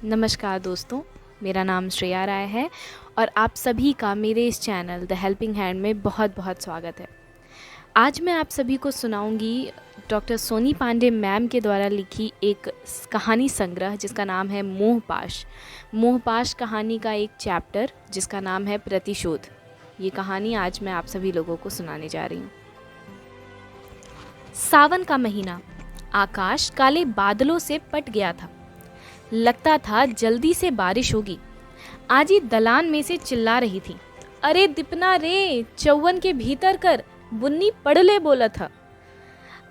नमस्कार दोस्तों, मेरा नाम श्रेया राय है और आप सभी का मेरे इस चैनल द हेल्पिंग हैंड में बहुत बहुत स्वागत है। आज मैं आप सभी को सुनाऊंगी डॉक्टर सोनी पांडे मैम के द्वारा लिखी एक कहानी संग्रह जिसका नाम है मोहपाश। मोहपाश कहानी का एक चैप्टर जिसका नाम है प्रतिशोध। ये कहानी आज मैं आप सभी लोगों को सुनाने जा रही हूँ। सावन का महीना, आकाश काले बादलों से पट गया था। लगता था जल्दी से बारिश होगी। आजी दलान में से चिल्ला रही थी, अरे दिपना रे, चौवन के भीतर कर, बुन्नी पड़ ले बोला था।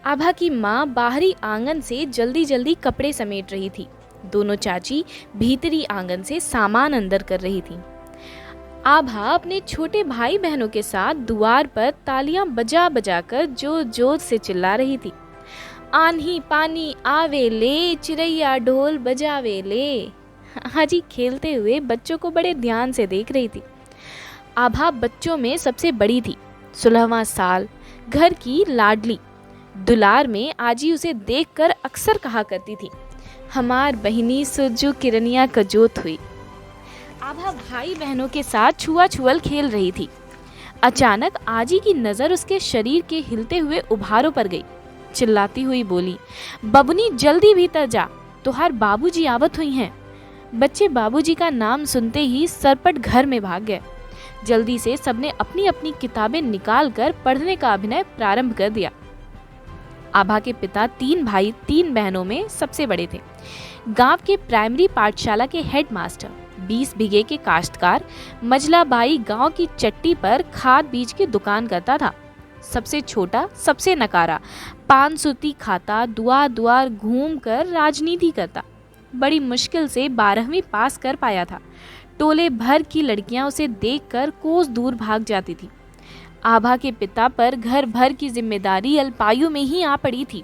आभा की माँ बाहरी आंगन से जल्दी जल्दी कपड़े समेट रही थी। दोनों चाची भीतरी आंगन से सामान अंदर कर रही थी। आभा अपने छोटे भाई बहनों के साथ द्वार पर तालियां बजा बजा कर जोर जोर से चिल्ला रही थी, आन्ही पानी आवे ले, चिड़ैया ढोल बजावे ले। हाजी खेलते हुए बच्चों को बड़े ध्यान से देख रही थी। आभा बच्चों में सबसे बड़ी थी, 16वां साल, घर की लाडली। दुलार में आजी उसे देखकर अक्सर कहा करती थी, हमार बहिनी सुरजू किरनिया कजोत हुई। आभा भाई बहनों के साथ छुआ छुअल खेल रही थी। अचानक आजी की नज़र उसके शरीर के हिलते हुए उभारों पर गई। चिल्लाती हुई बोली, बबुनी जल्दी भीतर जा, तुहार बाबूजी आवत हुई हैं। बच्चे बाबूजी का नाम सुनते ही सरपट घर में भाग गए। जल्दी से सबने अपनी अपनी किताबें निकालकर पढ़ने का अभिनय प्रारंभ कर दिया। आभा के पिता 3 भाई 3 बहनों में सबसे बड़े थे। गांव के प्राइमरी पाठशाला के हेडमास्टर, 20 बीघे के काश्तकार। मजला बाई गांव की चट्टी पर खाद बीज की दुकान करता था। सबसे छोटा, सबसे नकारा, पान सुती खाता, दुआर दुआर घूम कर राजनीति करता। बड़ी मुश्किल से 12वीं पास कर पाया था। टोले भर की लड़कियां उसे देखकर कोस दूर भाग जाती थी। आभा के पिता पर घर भर की जिम्मेदारी अल्पायु में ही आ पड़ी थी।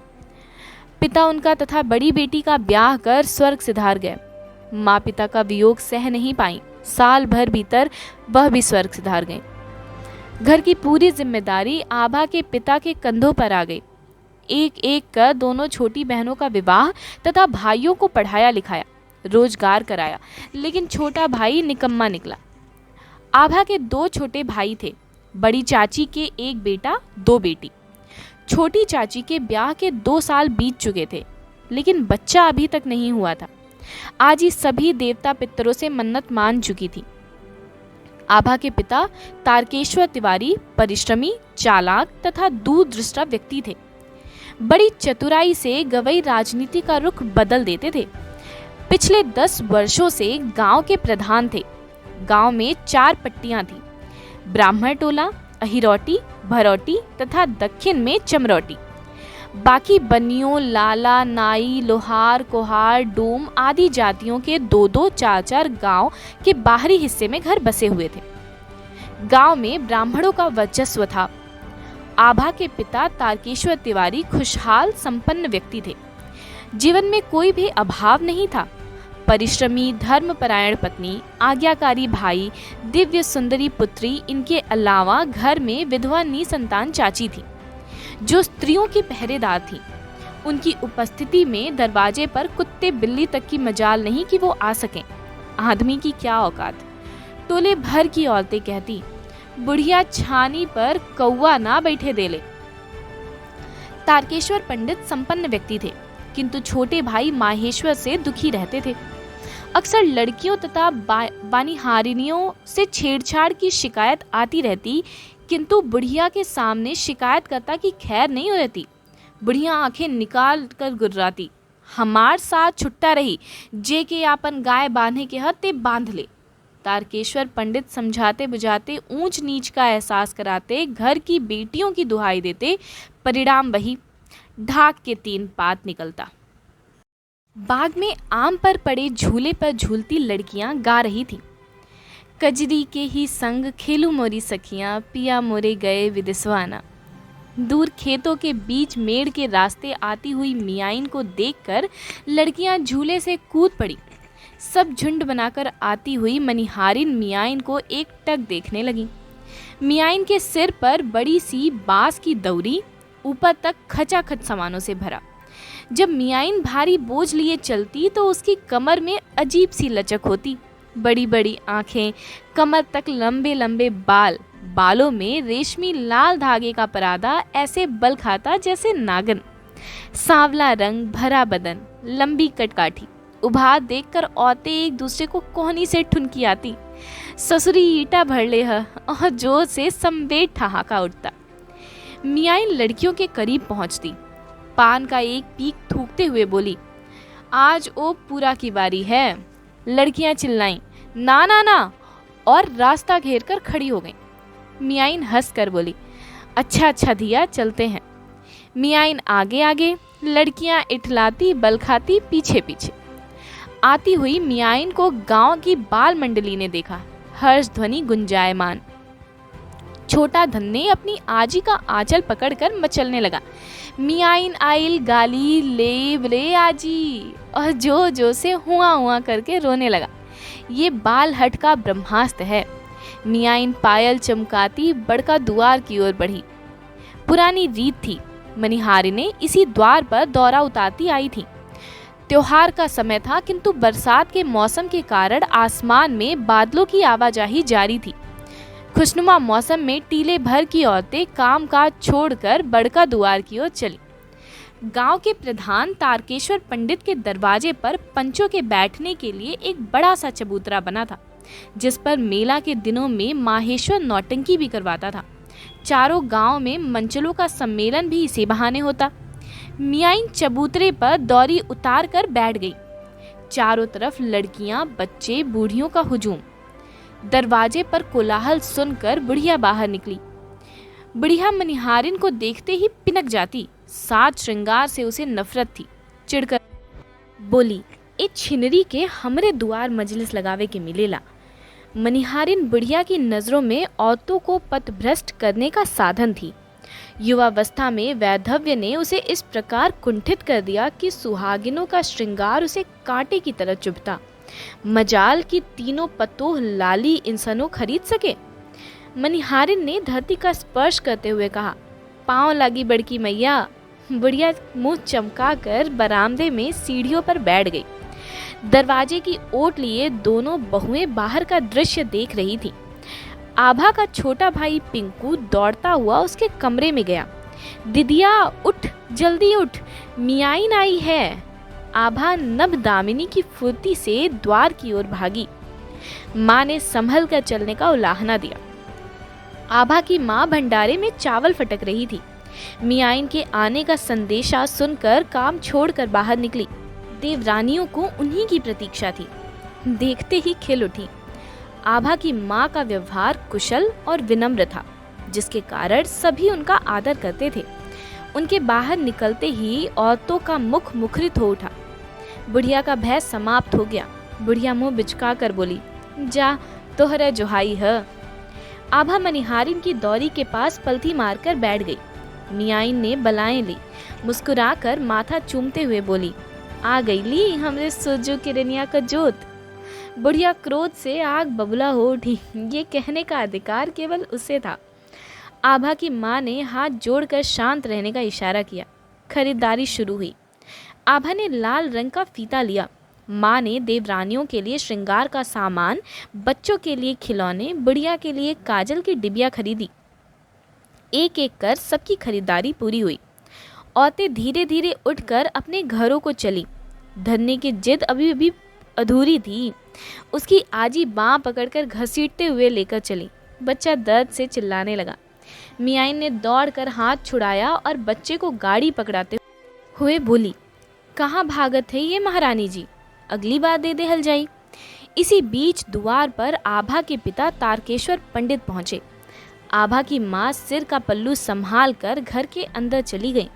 पिता उनका तथा बड़ी बेटी का ब्याह कर स्वर्ग सिधार गए। माँ पिता का वियोग सह नहीं पाई। साल भर भीतर वह भी स्वर्ग सिधार गए। घर की पूरी जिम्मेदारी आभा के पिता के कंधों पर आ गई। एक एक कर दोनों छोटी बहनों का विवाह तथा भाइयों को पढ़ाया लिखाया, रोजगार कराया, लेकिन छोटा भाई निकम्मा निकला। आभा के 2 छोटे भाई थे, बड़ी चाची के 1 बेटा 2 बेटी। छोटी चाची के ब्याह के 2 साल बीत चुके थे, लेकिन बच्चा अभी तक नहीं हुआ था। आज ही सभी देवता पितरों से मन्नत मान चुकी थी। आभा के पिता तारकेश्वर तिवारी परिश्रमी, चालाक तथा दूरदृष्टा व्यक्ति थे। बड़ी चतुराई से गवई राजनीति का रुख बदल देते थे। पिछले 10 वर्षों से गांव के प्रधान थे। गांव में 4 पट्टियां थी, ब्राह्मण टोला, अहिरौटी, भरौटी तथा दक्षिण में चमरौटी। बाकी बनियों, लाला, नाई, लोहार, कोहार, डोम आदि जातियों के 2-2, 4-4 गांव के बाहरी हिस्से में घर बसे हुए थे। गांव में ब्राह्मणों का वर्चस्व था। आभा के पिता तारकेश्वर तिवारी खुशहाल संपन्न व्यक्ति थे। जीवन में कोई भी अभाव नहीं था। परिश्रमी, धर्मपरायण पत्नी, आज्ञाकारी भाई, दिव्य सुंदरी पुत्री, इनके अलावा घर में विधवा निसंतान चाची थी, जो स्त्रियों की पहरेदार थी। उनकी उपस्थिति में दरवाजे पर कुत्ते बिल्ली तक की मजाल नहीं कि वो आ सकें। आदमी की क्या औकात। टोले भर की औरतें कहती, बुढ़िया छानी पर कौवा ना बैठे देले। तारकेश्वर पंडित संपन्न व्यक्ति थे, किंतु छोटे भाई माहेश्वर से दुखी रहते थे। अक्सर लड़कियों तथा बानिहारिनियों से छेड़छाड़ की शिकायत आती रहती, किंतु बुढ़िया के सामने शिकायत करता कि खैर नहीं रहती। बुढ़िया आंखें निकाल कर गुर्राती, हमार साथ छुट्टा रही, जे के आपन गाय बांधे के हते बांध ले। तारकेश्वर पंडित समझाते बुझाते, ऊंच नीच का एहसास कराते, घर की बेटियों की दुहाई देते। परिणाम वही, ढाक के 3 पात निकलता। बाग में आम पर पड़े झूले पर झूलती लड़कियां गा रही थीं, कजरी के ही संग खेलू मोरी सखियां, पिया मोरे गए विदेशवाना। दूर खेतों के बीच मेड़ के रास्ते आती हुई मियाइन को देखकर लड़कियां झूले से कूद पड़ी। सब झुंड बनाकर आती हुई मनिहारिन मियाइन को एकटक देखने लगी। मियाइन के सिर पर बड़ी सी बांस की दौरी, ऊपर तक खचाखच सामानों से भरा। जब मियाइन भारी बोझ लिए चलती तो उसकी कमर में अजीब सी लचक होती। बड़ी बड़ी आंखें, कमर तक लंबे लंबे बाल, बालों में रेशमी लाल धागे का परादा ऐसे बल खाता जैसे नागिन। सांवला रंग, भरा बदन, लंबी कटकाठी। उभार देखकर औरतें एक दूसरे को कोहनी से ठुनकी आती। ससुरी ईटा भर ले है और जोर से संवेद ठहाका उठता। मियाइन लड़कियों के करीब पहुंचती, पान का एक पीक थूकते हुए बोली, आज ओ पूरा की बारी है। लड़कियां चिल्लाईं, ना ना ना, और रास्ता घेर कर खड़ी हो गईं। मियाइन हंस कर बोली, अच्छा अच्छा धिया, चलते हैं। मियाइन आगे आगे, लड़कियां इठलाती बल खाती पीछे पीछे। आती हुई मियाइन को गांव की बाल मंडली ने देखा। हर्ष ध्वनि गुंजायमान। छोटा धन्ने अपनी आजी का आंचल पकड़कर मचलने लगा, मियाइन आइल गाली ले रे आजी, और जो जो से हुआ हुआ करके रोने लगा। ये बाल हट का ब्रह्मास्त्र है। मियाइन पायल चमकाती बड़का द्वार की ओर बढ़ी। पुरानी रीत थी, मनिहारी ने इसी द्वार पर दौरा उतारती आई थी। त्योहार का समय था, किंतु बरसात के मौसम के कारण आसमान में बादलों की आवाजाही जारी थी। खुशनुमा मौसम में टीले भर की औरतें कामकाज छोड़कर बड़का द्वार की ओर चली। गांव के प्रधान तारकेश्वर पंडित के दरवाजे पर पंचों के बैठने के लिए एक बड़ा सा चबूतरा बना था, जिस पर मेला के दिनों में माहेश्वर नौटंकी भी करवाता था। चारों गांव में मंचलों का सम्मेलन भी इसी बहाने होता। मियाइन चबूतरे पर दौरी उतार कर बैठ गई। चारों तरफ लड़कियां, बच्चे, बूढ़ियों का हुजूम। दरवाजे पर कोलाहल सुनकर बुढ़िया बाहर निकली। बुढ़िया मनिहारिन को देखते ही पिनक जाती। साज श्रृंगार से उसे नफरत थी। चिढ़कर बोली, ए छिनरी के हमरे दुआर मजलिस लगावे के मिलेला। मनिहारिन बुढ़िया की नजरों में औरतों को पथभ्रष्ट करने का साधन थी। युवावस्था में वैधव्य ने उसे इस प्रकार कुंठित कर दिया कि सुहागिनों का श्रृंगार उसे कांटे की तरह चुभता। मजाल की तीनों पतोह लाली इंसानों खरीद सके। मनिहारिन ने धरती का स्पर्श करते हुए कहा, पांव लागी बड़की मैया। बुढ़िया मुंह चमकाकर बरामदे में सीढ़ियों पर बैठ गई। दरवाजे की ओट लिए दोनों बहुएं बाहर का दृश्य देख रही थी। आभा का छोटा भाई पिंकू दौड़ता हुआ उसके कमरे में गया। दिदिया उठ, जल्दी उठ, मियाइन आई है। आभा नभ दामिनी की फुर्ती से द्वार की ओर भागी। माँ ने संभल कर चलने का उलाहना दिया। आभा की माँ भंडारे में चावल फटक रही थी। मियाइन के आने का संदेशा सुनकर काम छोड़कर बाहर निकली। देवरानियों को उन्हीं की प्रतीक्षा थी। देखते ही खिल उठी। आभा की माँ का व्यवहार कुशल और विनम्र था, जिसके कारण सभी उनका आदर करते थे। उनके बाहर निकलते ही औरतों का मुख मुखरित हो उठा। बुढ़िया का भय समाप्त हो गया। बुढ़िया मुंह बिचका कर बोली, जा तोहरा जोहाई है। आभा मनिहारिन की दौरी के पास पलथी मारकर बैठ गई। मियाइन ने बलाएं ली। मुस्कुराकर माथा चूमते हुए बोली, आ गई ली हमरे सोजो किरनिया का जोत। बुढ़िया क्रोध से आग बबूला हो उठी। ये कहने का अधिकार केवल उसे था। आभा की माँ ने हाथ जोड़कर शांत रहने का इशारा किया। खरीदारी शुरू हुई। आभा ने लाल रंग का फीता लिया। माँ ने देवरानियों के लिए श्रृंगार का सामान, बच्चों के लिए खिलौने, बुढ़िया के लिए काजल की डिबिया खरीदी। एक एक कर सबकी खरीदारी पूरी हुई। औरतें धीरे धीरे उठकर अपने घरों को चली। धन्ने की जिद अभी अभी अधूरी थी। उसकी आजी बाँ पकड़कर घसीटते हुए लेकर चली। बच्चा दर्द से चिल्लाने लगा। मियाइन ने दौड़कर हाथ छुड़ाया और बच्चे को गाड़ी पकड़ाते हुए बोली, कहाँ भागत है ये महारानी जी, अगली बार दे दे हल जाई। इसी बीच द्वार पर आभा के पिता तारकेश्वर पंडित पहुंचे। आभा की माँ सिर का पल्लू संभाल कर घर के अंदर चली गई।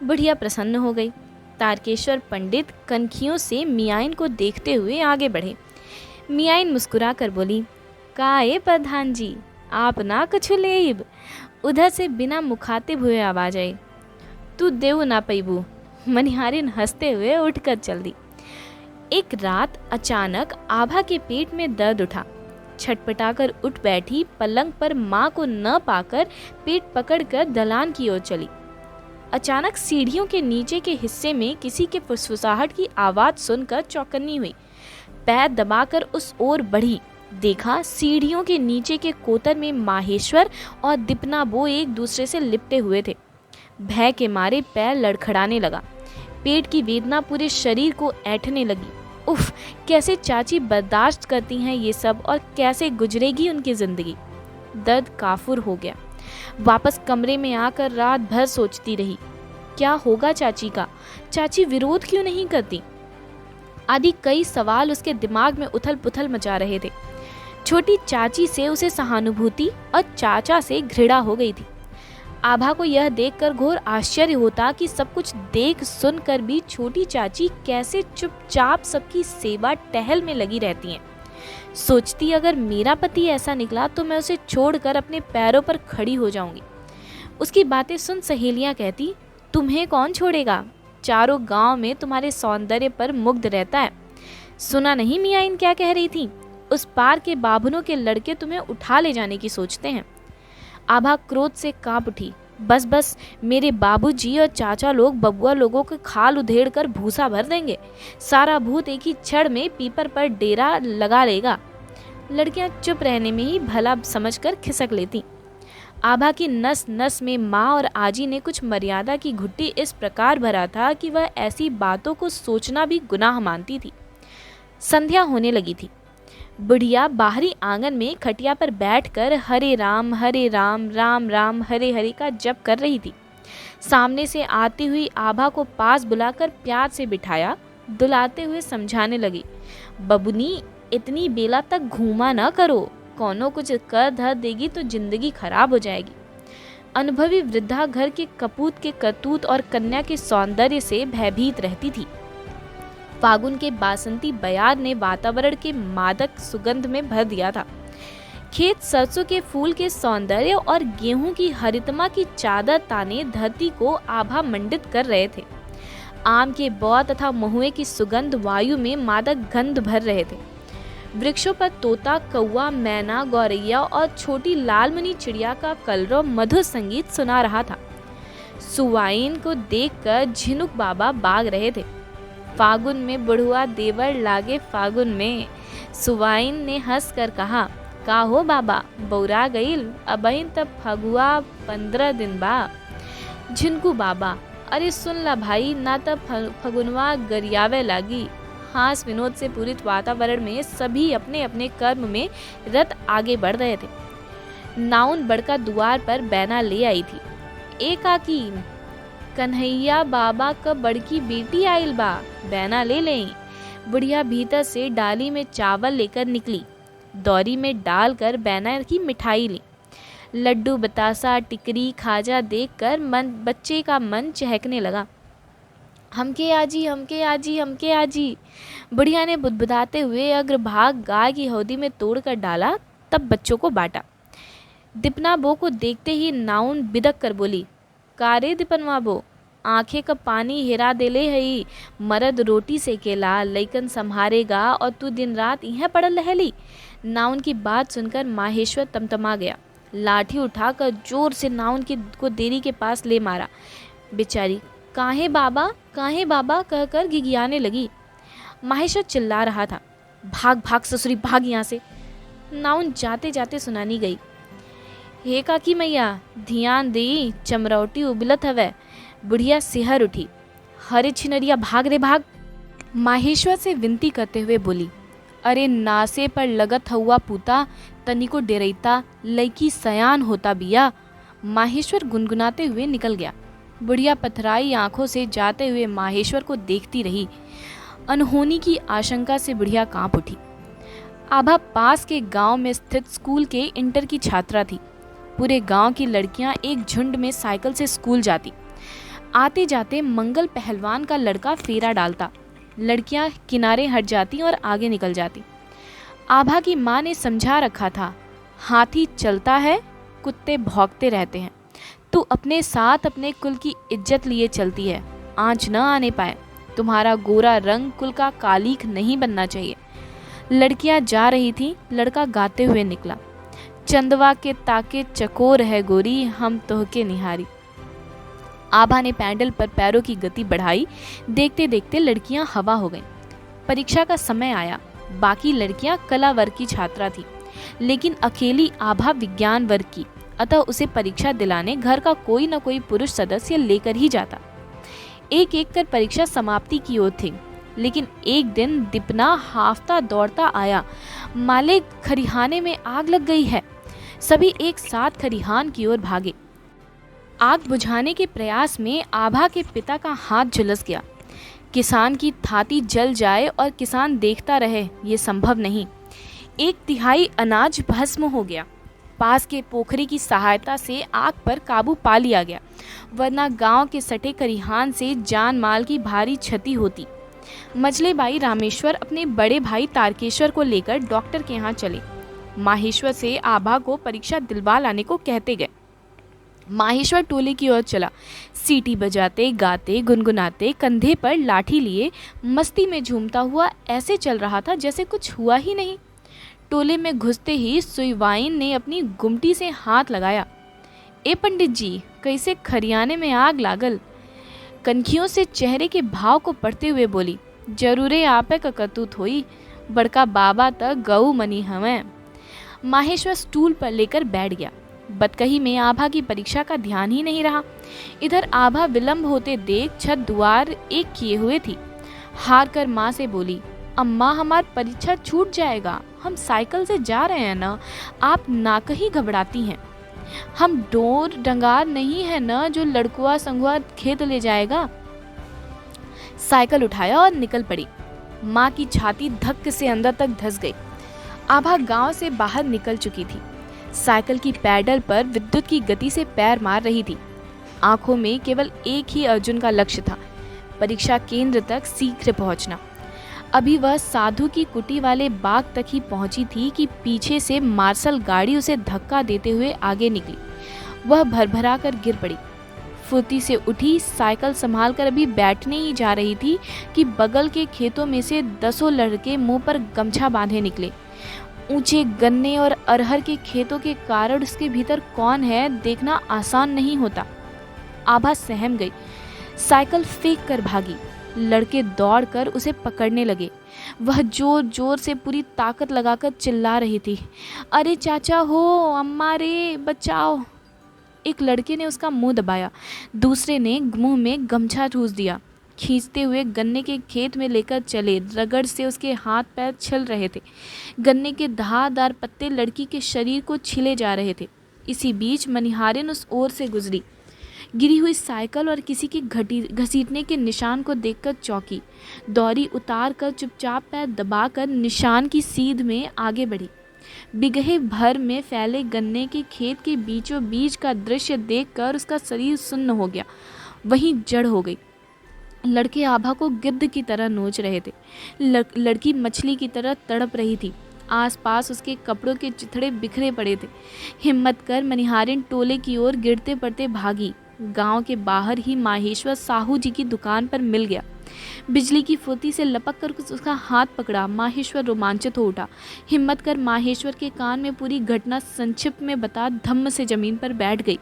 बुढ़िया प्रसन्न हो गई। तारकेश्वर पंडित कनखियों से मियाइन को देखते हुए आगे बढ़े। मियाइन मुस्कुरा कर बोली, काए प्रधान जी, आप ना कुछ लेब। उधर से बिना मुखातिब हुए आवाज आई, तू देव ना पैबू। मनिहारिन हंसते हुए उठकर चल दी। एक रात अचानक आभा के पेट में दर्द उठा। छटपटाकर उठ बैठी। पलंग पर माँ को न पाकर पेट पकड़कर दलान की ओर चली। अचानक सीढ़ियों के नीचे के हिस्से में किसी के फुसफुसाहट की आवाज़ सुनकर चौकन्नी हुई। पैर दबाकर उस ओर बढ़ी। देखा सीढ़ियों के नीचे के कोतर में माहेश्वर और दीपनाबो एक दूसरे से लिपटे हुए थे। भय के मारे पैर लड़खड़ाने लगा। पेट की वेदना पूरे शरीर को ऐंठने लगी। उफ, कैसे चाची बर्दाश्त करती हैं ये सब, और कैसे गुजरेगी उनकी जिंदगी। दर्द काफुर हो गया। वापस कमरे में आकर रात भर सोचती रही, क्या होगा चाची का, चाची विरोध क्यों नहीं करती, आदि कई सवाल उसके दिमाग में उथल पुथल मचा रहे थे। छोटी चाची से उसे सहानुभूति और चाचा से घृणा हो गई थी। आभा को यह देखकर घोर आश्चर्य होता कि सब कुछ देख सुनकर भी छोटी चाची कैसे चुपचाप सबकी सेवा टहल में लगी रहती हैं। सोचती अगर मेरा पति ऐसा निकला तो मैं उसे छोड़कर अपने पैरों पर खड़ी हो जाऊंगी। उसकी बातें सुन सहेलियां कहती, तुम्हें कौन छोड़ेगा, चारों गांव में तुम्हारे सौंदर्य पर मुग्ध रहता है। सुना नहीं मियाँ क्या कह रही थी, उस पार के बाभनों के लड़के तुम्हें उठा ले जाने की सोचते हैं। आभा क्रोध से कांप उठी। बस बस, मेरे बाबूजी और चाचा लोग बबुआ लोगों के खाल उधेड़ कर भूसा भर देंगे। सारा भूत एक ही क्षण में पीपर पर डेरा लगा लेगा। लड़कियां चुप रहने में ही भला समझकर खिसक लेती। आभा की नस नस में माँ और आजी ने कुछ मर्यादा की घुट्टी इस प्रकार भरा था कि वह ऐसी बातों को सोचना भी गुनाह मानती थी। संध्या होने लगी थी। बुढ़िया बाहरी आंगन में खटिया पर बैठकर हरे राम राम राम हरे हरे का जप कर रही थी। सामने से आती हुई आभा को पास बुलाकर प्यार से बिठाया, दुलाते हुए समझाने लगी, बबुनी इतनी बेला तक घूमा न करो, कौनो कुछ कर धर देगी तो जिंदगी खराब हो जाएगी। अनुभवी वृद्धा घर के कपूत के करतूत और कन्या के सौंदर्य से भयभीत रहती थी। फागुन के बासंती बयार ने वातावरण के मादक सुगंध में भर दिया था। खेत सरसों के फूल के सौंदर्य और गेहूं की हरितमा की चादर ताने धरती को आभा मंडित कर रहे थे। आम के बौ तथा महुए की सुगंध वायु में मादक गंध भर रहे थे। वृक्षों पर तोता, कौवा, मैना, गौरैया और छोटी लालमणि चिड़िया का कलरव मधुर संगीत सुना रहा था। सुवाइन को देखकर झिनुक बाबा बाग रहे थे। फागुन में बुढ़ुआ देवर लागे फागुन में। सुवाइन ने हंस कर कहा, का हो बाबा, बौरा गईल, अबहिन तब फगुआ 15 दिन बा। झिनकू बाबा, अरे सुन ला भाई, ना तब फगुनवा गरियावे लागी। हास विनोद से पूरित वातावरण में सभी अपने अपने कर्म में रत आगे बढ़ रहे थे। नाउन बड़का द्वार पर बैना ले आई थी। एक आकी, कन्हैया बाबा का बड़की बेटी आइल बा, बैना ले लें। बुढ़िया भीतर से डाली में चावल लेकर निकली। दौरी में डालकर बैना की मिठाई ली। लड्डू, बतासा, टिकरी, खाजा देखकर बच्चे का मन चहकने लगा। हमके आजी, हमके आजी, हमके आजी। बुढ़िया ने बुदबुदाते हुए अग्रभाग गाय की हौदी में तोड़कर डाला, तब बच्चों को बांटा। दीपनाबो को देखते ही नाउन बिदक कर बोली, कारे दीपनवाबो, आंखें का पानी हिरा देले हई, मर्द रोटी सेकेला, लइकन संभारेगा और तू दिन रात यहीं पड़ल रहली। नाउन की बात सुनकर माहेश्वर तमतमा गया। लाठी उठाकर जोर से नाउन को देरी के पास ले मारा। बेचारी काहे बाबा कहकर गिगियाने लगी। माहेश्वर चिल्ला रहा था, भाग भाग ससुरी, भाग यहाँ से। नाउन जाते जाते सुनानी गई, हे काकी मैया, ध्यान दे, चमरौटी उबलत हवे। बुढ़िया सिहर उठी, हरे छिनरिया, भाग रे भाग। माहेश्वर से विनती करते हुए बोली, अरे नासे पर लगत हुआ पूता, तनिको डेरैता, लड़की सयान होता बिया। माहेश्वर गुनगुनाते हुए निकल गया। बुढ़िया पथराई आंखों से जाते हुए माहेश्वर को देखती रही। अनहोनी की आशंका से बुढ़िया कांप उठी। आभा पास के गांव में स्थित स्कूल के इंटर की छात्रा थी। पूरे गांव की लड़कियां एक झुंड में साइकिल से स्कूल जाती। आते जाते मंगल पहलवान का लड़का फेरा डालता। लड़कियां किनारे हट जाती और आगे निकल जाती। आभा की माँ ने समझा रखा था, हाथी चलता है, कुत्ते भौंकते रहते हैं। तू अपने साथ अपने कुल की इज्जत लिए चलती है, आँच न आने पाए। तुम्हारा गोरा रंग कुल का कालीख नहीं बनना चाहिए। लड़कियां जा रही थीं, लड़का गाते हुए निकला, चंदवा के ताके चकोर है गोरी, हम तोहके निहारी। आभा ने पैडल पर पैरों की गति बढ़ाई। देखते देखते लड़कियां हवा हो गईं। परीक्षा का समय आया। बाकी लड़कियां कला वर्ग की छात्रा थी, लेकिन अकेली आभा विज्ञान वर्ग की, अतः उसे परीक्षा दिलाने घर का कोई न कोई पुरुष सदस्य लेकर ही जाता। एक एक कर परीक्षा समाप्ति की ओर थी, लेकिन एक दिन दीपना हाफता दौड़ता आया। मालिक, खरिहाने में आग लग गई है। सभी एक साथ खरिहान की ओर भागे। आग बुझाने के प्रयास में आभा के पिता का हाथ झुलस गया। किसान की थाती जल जाए और किसान देखता रहे, ये संभव नहीं। 1/3 अनाज भस्म हो गया। पास के पोखरी की सहायता से आग पर काबू पा लिया गया, वरना गांव के सटे खरिहान से जान माल की भारी क्षति होती। मजले बाई रामेश्वर अपने बड़े भाई तारकेश्वर को लेकर डॉक्टर के यहाँ चले। माहेश्वर से आभा को परीक्षा दिलवा लाने को कहते गए। माहेश्वर टोले की ओर चला। सीटी बजाते, गाते, गुनगुनाते, कंधे पर लाठी लिए मस्ती में झूमता हुआ ऐसे चल रहा था जैसे कुछ हुआ ही नहीं। टोले में घुसते ही सुईवाइन ने अपनी गुमटी से हाथ लगाया। ए पंडित जी, कैसे खरियाने में आग लागल? कनखियों से चेहरे के भाव को पढ़ते हुए बोली, जरूरे आपे का करतूत होई, बड़का बाबा तक गऊ मनी हमें। माहेश्वर स्टूल पर लेकर बैठ गया। बतकही में आभा की परीक्षा का ध्यान ही नहीं रहा। इधर आभा विलंब होते देख छत दुआर एक किए हुए थी। हार कर माँ से बोली, अम्मा, हमार परीक्षा छूट जाएगा, हम साइकिल से जा रहे हैं ना, आप ना कहीं घबराती हैं। हम डोर डंगार नहीं है ना जो लड़कुआ संगुआ खेत ले जाएगा। साइकिल उठाया और निकल पड़ी। माँ की छाती धक्के से अंदर तक धंस गई। आभा गांव से बाहर निकल चुकी थी। साइकिल की पैडल पर विद्युत की गति से पैर मार रही थी। आंखों में केवल एक ही अर्जुन का लक्ष्य था, परीक्षा केंद्र तक शीघ्र पहुंचना। अभी वह साधु की कुटी वाले बाग तक ही पहुंची थी कि पीछे से मार्शल गाड़ी उसे धक्का देते हुए आगे निकली। वह भरभरा कर गिर पड़ी। फुर्ती से उठी, साइकिल संभाल कर अभी बैठने ही जा रही थी कि बगल के खेतों में से 10 लड़के मुंह पर गमछा बांधे निकले। ऊंचे गन्ने और अरहर के खेतों के कारण उसके भीतर कौन है देखना आसान नहीं होता। आभा सहम गई। साइकिल फेंक कर भागी। लड़के दौड़कर उसे पकड़ने लगे। वह जोर जोर से पूरी ताकत लगाकर चिल्ला रही थी, अरे चाचा हो, अम्मा रे, बचाओ। एक लड़के ने उसका मुंह दबाया, दूसरे ने मुंह में गमछा ठूस दिया। खींचते हुए गन्ने के खेत में लेकर चले। रगड़ से उसके हाथ पैर छिल रहे थे। गन्ने के धारदार पत्ते लड़की के शरीर को छिले जा रहे थे। इसी बीच मनिहारिन उस ओर से गुजरी। गिरी हुई साइकिल और किसी की घसीटने के निशान को देखकर चौंकी। दौरी उतार कर चुपचाप पैर दबाकर निशान की सीध में आगे बढ़ी। बिगहे भर में फैले गन्ने के खेत के बीचों बीच का दृश्य देखकर उसका शरीर सुन्न हो गया, वहीं जड़ हो गई। लड़के आभा को गिद्ध की तरह नोच रहे थे। लड़की मछली की तरह तड़प रही थी। आसपास उसके कपड़ों के चिथड़े बिखरे पड़े थे। हिम्मत कर मनिहारिन टोले की ओर गिरते पड़ते भागी। गांव के बाहर ही माहेश्वर साहू जी की दुकान पर मिल गया। बिजली की फुर्ती से लपक कर उसका हाथ पकड़ा। माहेश्वर रोमांचित हो उठा। हिम्मत कर माहेश्वर के कान में पूरी घटना संक्षिप्त में बता धम्म से जमीन पर बैठ गई।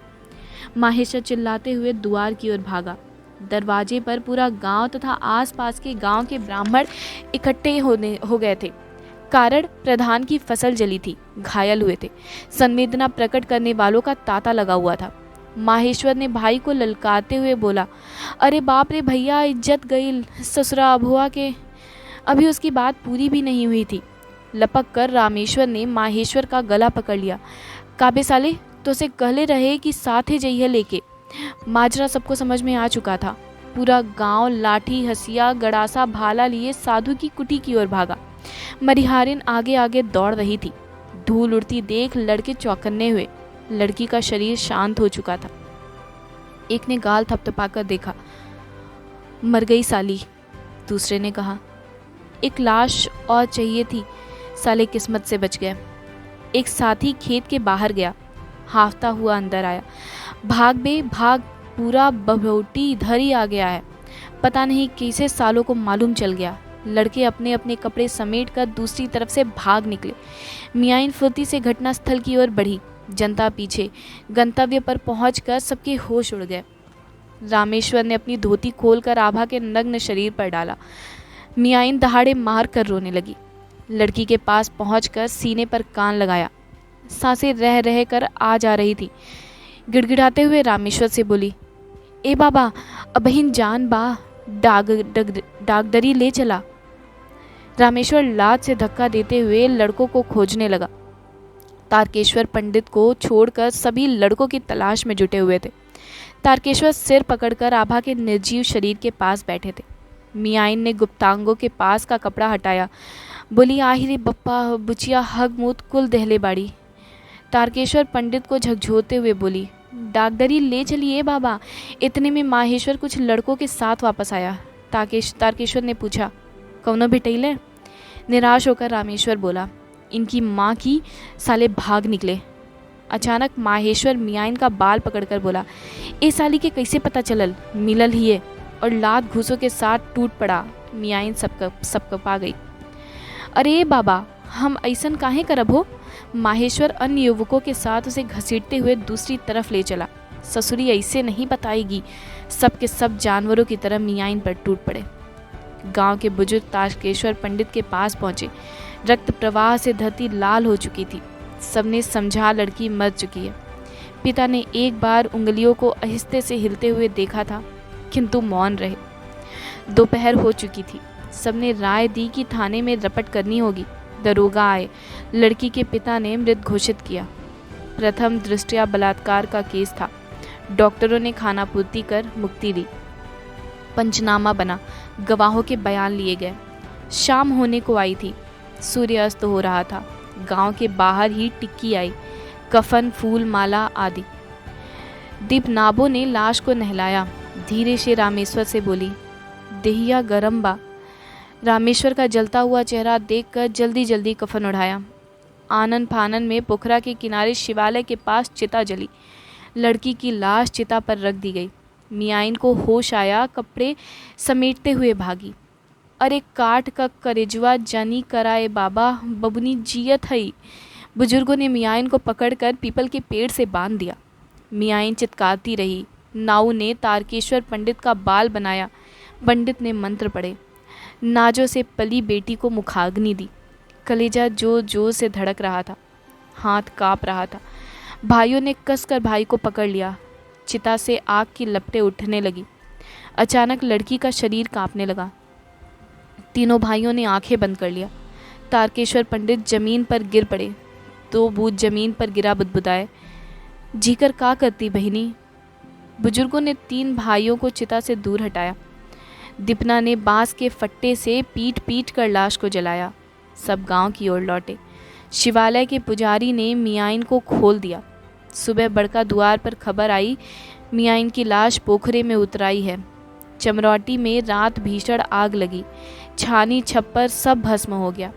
माहेश्वर चिल्लाते हुए द्वार की ओर भागा। दरवाजे पर पूरा गांव तथा आसपास के गांव के ब्राह्मण इकट्ठे हो गए थे। कारण प्रधान की फसल जली थी, घायल हुए थे। संवेदना प्रकट करने वालों का तांता लगा हुआ था। माहेश्वर ने भाई को ललकारते हुए बोला, अरे बाप रे भैया, इज्जत गई ससुरा अभुआ के। अभी उसकी बात पूरी भी नहीं हुई थी। लपक कर रामेश्वर ने माहेश्वर का गला पकड़ लिया। काबे साले, तो उसे कहले रहे कि साथे जइहे लेके। माजरा सबको समझ में आ चुका था। पूरा गांव लाठी, हसिया, गड़ासा, भाला लिए साधु की कुटी की ओर भागा। मरिहारिन आगे आगे दौड़ रही थी। धूल उड़ती देख लड़के चौकन्ने हुए। लड़की का शरीर शांत हो चुका था। एक ने गाल थपथपाकर देखा, मर गई साली। दूसरे ने कहा, एक लाश और चाहिए थी, साले किस्मत से बच गए। एक साथी खेत के बाहर गया, हाफता हुआ अंदर आया। भाग बे भाग, पूरा बभौटी इधर ही आ गया है। पता नहीं कैसे सालों को मालूम चल गया। लड़के अपने अपने कपड़े समेट कर दूसरी तरफ से भाग निकले। मियाइन फुर्ती से घटनास्थल की ओर बढ़ी। जनता पीछे। गंतव्य पर पहुंचकर सबके होश उड़ गए। रामेश्वर ने अपनी धोती खोलकर आभा के नग्न शरीर पर डाला। मियाइन दहाड़े मार कर रोने लगी। लड़की के पास पहुंचकर सीने पर कान लगाया। सांसें रह रह कर आ जा रही थी। गिड़गिड़ाते हुए रामेश्वर से बोली, ए बाबा, अबहिन जान बा, डागडरी ले चला। रामेश्वर लात से धक्का देते हुए लड़कों को खोजने लगा। तारकेश्वर पंडित को छोड़कर सभी लड़कों की तलाश में जुटे हुए थे। तारकेश्वर सिर पकड़कर आभा के निर्जीव शरीर के पास बैठे थे। मियाइन ने गुप्तांगों के पास का कपड़ा हटाया। बोली, आहिरे बप्पा, बुचिया हग मूत कुल दहले बाड़ी। तारकेश्वर पंडित को झकझोरते हुए बोली, डागडरी ले चलिए बाबा। इतने में माहेश्वर कुछ लड़कों के साथ वापस आया। तारकेश्वर ने पूछा, कौनो भिटैले? निराश होकर रामेश्वर बोला, इनकी माँ की साले भाग निकले। अचानक माहेश्वर मियाइन का बाल पकड़कर बोला, ए साली के कैसे पता चलल? मिलल ही है। और लात घूसों के साथ टूट पड़ा। मियाइन सब पा गई। अरे बाबा, हम ऐसन काहे करब हो? माहेश्वर अन्य युवकों के साथ उसे घसीटते हुए दूसरी तरफ ले चला। ससुरी ऐसे नहीं बताएगी। सब के सब जानवरों की तरह मियाइन पर टूट पड़े। गांव के बुजुर्ग तारकेश्वर पंडित के पास पहुंचे। रक्त प्रवाह से धरती लाल हो चुकी थी। सबने समझा लड़की मर चुकी है। पिता ने एक बार उंगलियों को आहिस्ते से हिलते हुए देखा था, किंतु मौन रहे। दोपहर हो चुकी थी। सबने राय दी कि थाने में रपट करनी होगी। दरोगा आए। लड़की के पिता ने मृत घोषित किया। प्रथम दृष्टया बलात्कार का केस था। डॉक्टरों ने खानापूर्ति कर मुक्ति दी। पंचनामा बना। गवाहों के बयान लिए गए। शाम होने को आई थी। सूर्य अस्त हो रहा था। गांव के बाहर ही टिक्की आई, कफन, फूल माला आदि। दीपनाबों ने लाश को नहलाया। धीरे से रामेश्वर से बोली, देहिया गरम बा। रामेश्वर का जलता हुआ चेहरा देखकर जल्दी जल्दी कफन उठाया। आनन फानन में पोखरा के किनारे शिवालय के पास चिता जली। लड़की की लाश चिता पर रख दी गई। मियाइन को होश आया, कपड़े समेटते हुए भागी। अरे काट का करेजवा जानी कराए बाबा, बबुनी जियत हई। बुजुर्गों ने मियाइन को पकड़कर पीपल के पेड़ से बांध दिया। मियाइन चित्कारती रही। नाऊ ने तारकेश्वर पंडित का बाल बनाया। पंडित ने मंत्र पढ़े। नाजों से पली बेटी को मुखाग्नि दी। कलेजा जोर जोर से धड़क रहा था। हाथ काँप रहा था। भाइयों ने कसकर भाई को पकड़ लिया। चिता से आग की लपटें उठने लगी। अचानक लड़की का शरीर कांपने लगा। तीनों भाइयों ने आंखें बंद कर लिया। तारकेश्वर पंडित जमीन पर गिर पड़े। 2 बूंद जमीन पर गिरा बुदबुदाए, जीकर का करती बहिनी। बुजुर्गों ने 3 भाइयों को चिता से दूर हटाया। दीपना ने बांस के फट्टे से पीट पीट कर लाश को जलाया। सब गांव की ओर लौटे। शिवालय के पुजारी ने मियाइन को खोल दिया। सुबह बड़का द्वार पर खबर आई, मियाइन की लाश पोखरे में उतराई है। चमरौटी में रात भीषण आग लगी। छानी छप्पर सब भस्म हो गया।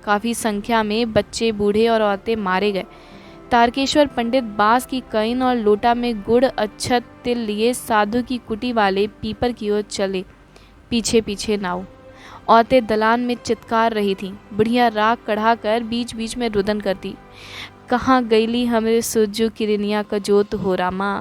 काफ़ी संख्या में बच्चे, बूढ़े और औरतें मारे गए। तारकेश्वर पंडित बांस की कैन और लोटा में गुड़, अक्षत, तिल लिए साधु की कुटी वाले पीपर की ओर चले। पीछे पीछे नाव। औरतें दलान में चित्कार रही थीं। बुढ़िया राख कढ़ा कर बीच बीच में रुदन करती, कहाँ गईली हमरे सुरजू किरनिया का जोत हो रामा।